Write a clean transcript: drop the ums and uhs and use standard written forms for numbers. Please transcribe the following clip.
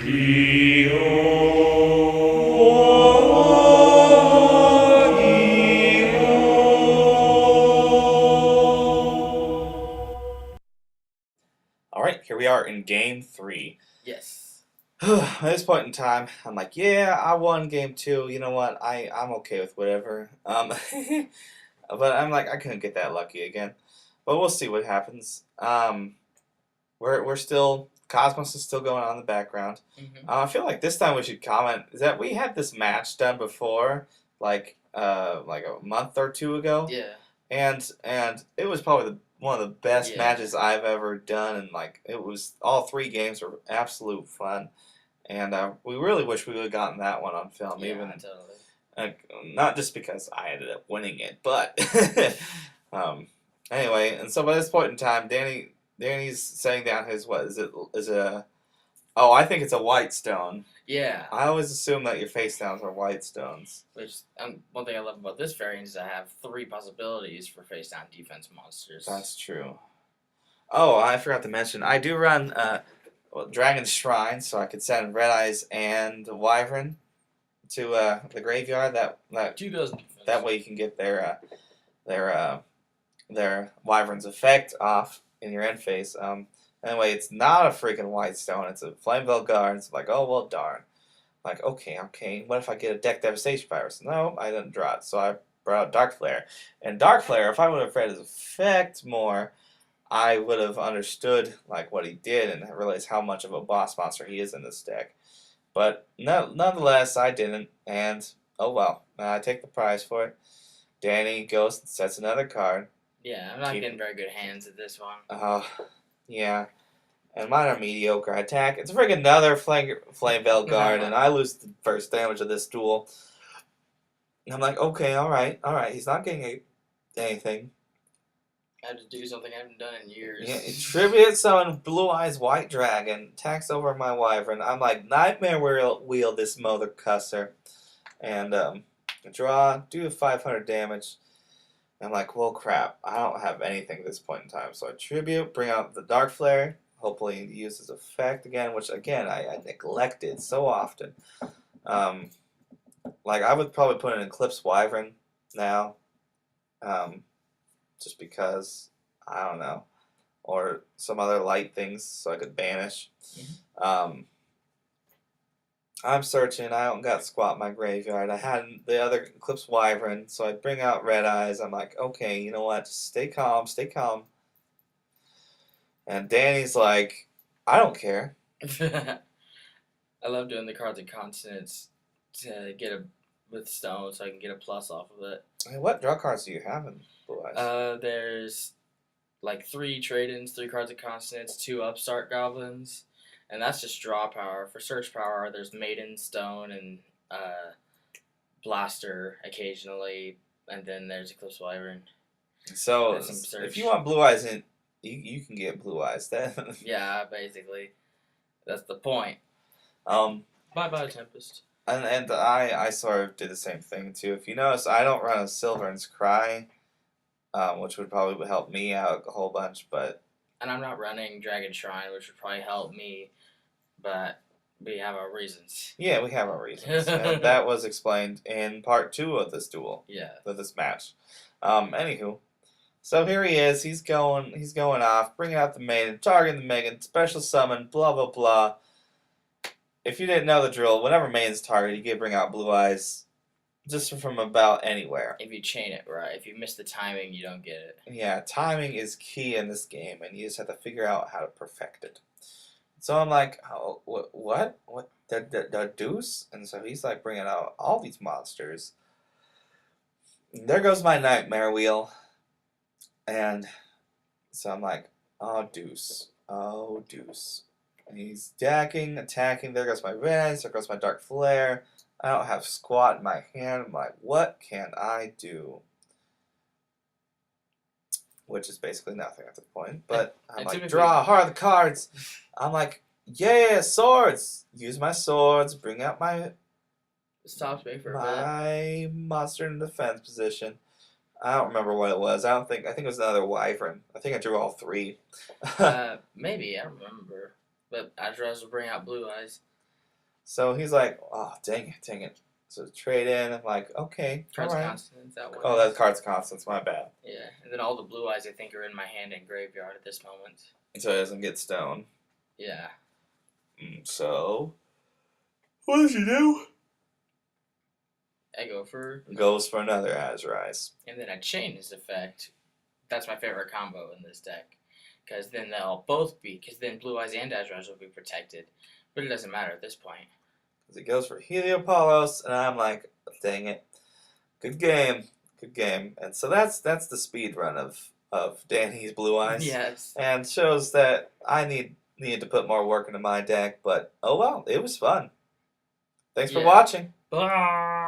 All right, here we are in game 3. Yes. At this point in time, I'm like, yeah, I won game 2. You know what? I'm okay with whatever. But I'm like, I couldn't get that lucky again. But we'll see what happens. We're still Cosmos is still going on in the background. I feel like this time we should comment is that we had this match done before, like a month or two ago, Yeah. and it was probably one of the best Yeah. matches I've ever done, and like it was all 3 games were absolute fun, and we really wish we would have gotten that one on film, Yeah, even totally. not just because I ended up winning it, but anyway. And so by this point in time, Danny's setting down his what is it a oh, I think it's a white stone. Yeah. I always assume that your face downs are white stones. Which one thing I love about this variant is I have 3 possibilities for face down defense monsters. That's true. Oh, I forgot to mention, I do run Dragon's Shrine, so I could send Red Eyes and Wyvern to the graveyard. That 2 goes defense. that way you can get their Wyvern's effect off in your end phase. Anyway, it's not a freaking white stone. It's a Flameville Guard. It's like, oh well, darn. Like, okay. What if I get a deck devastation virus? No, I didn't draw it, so I brought out Dark Flare. And Dark Flare, if I would have read his effect more, I would have understood like what he did and realized how much of a boss monster he is in this deck. But nonetheless, I didn't, and oh well. I take the prize for it. Danny goes and sets another card. Yeah, I'm not getting very good hands at this one. Yeah. And mine are mediocre. I attack. It's friggin' another Flame Veil Guard, and I lose the first damage of this duel. And I'm like, okay, alright. He's not getting anything. I have to do something I haven't done in years. Yeah, Tribute Summon Blue Eyes White Dragon. Attacks over my Wyvern. I'm like, Nightmare Wheel this mother cusser. And, draw, do 500 damage. I'm like, well, crap. I don't have anything at this point in time. So I Tribute, bring out the Dark Flare. Hopefully use his effect again, which, again, I neglected so often. Like, I would probably put an Eclipse Wyvern now. Just because, I don't know. Or some other light things so I could banish. I'm searching. I don't got squat in my graveyard. I had the other Eclipse Wyvern, so I bring out Red Eyes. I'm like, okay, you know what? Just stay calm. And Danny's like, I don't care. I love doing the cards and consonants to get with stone so I can get a plus off of it. Hey, what draw cards do you have in Blue Eyes? There's like 3 trade-ins, 3 cards of consonants, 2 upstart goblins, and that's just draw power. For search power, there's Maiden, Stone, and Blaster occasionally, and then there's Eclipse Wyvern. So if you want Blue Eyes in, you can get Blue Eyes then. Yeah, basically, that's the point. Bye Tempest. And I sort of did the same thing too. If you notice, I don't run a Sylvan's Cry, which would probably help me out a whole bunch, but... And I'm not running Dragon Shrine, which would probably help me, but we have our reasons. Yeah, we have our reasons. And that was explained in part 2 of this duel. Yeah. Of this match. Anywho, so here he is. He's going off, bringing out the Maiden, targeting the Megan, special summon, blah blah blah. If you didn't know the drill, whenever Maiden's targeted, you can bring out Blue Eyes just from about anywhere. If you chain it right. If you miss the timing, you don't get it. Yeah, timing is key in this game, and you just have to figure out how to perfect it. So I'm like, oh, what? The deuce? And so he's like bringing out all these monsters. And there goes my Nightmare Wheel. And so I'm like, oh, deuce. And he's attacking. There goes my Red Eyes. There goes my Dark Flare. I don't have squat in my hand. I'm like, what can I do? Which is basically nothing at this point. But I'm like, draw, hard the cards. I'm like, yeah, swords. Use my swords. Bring out my... Stops me for my monster in defense position. I don't remember what it was. I think it was another Wyvern. I think I drew all 3. Maybe, I don't remember. But I tried to bring out Blue Eyes. So he's like, oh, dang it. So trade in. I'm like, okay, Cards all right. Constance, that one. Oh, that's Cards of Constance. My bad. Yeah, and then all the blue eyes I think are in my hand and graveyard at this moment. So he doesn't get stone. Yeah. So what does he do? I go for. Goes for another Azurize. And then I chain his effect. That's my favorite combo in this deck. Because then they'll both be. Because then blue eyes and Azrael will be protected. But it doesn't matter at this point. Because he goes for Heliopolos, and I'm like, dang it. Good game. And so that's the speed run of Danny's Blue Eyes. Yes. And shows that I need to put more work into my deck, but oh well, it was fun. Thanks for watching. Bye.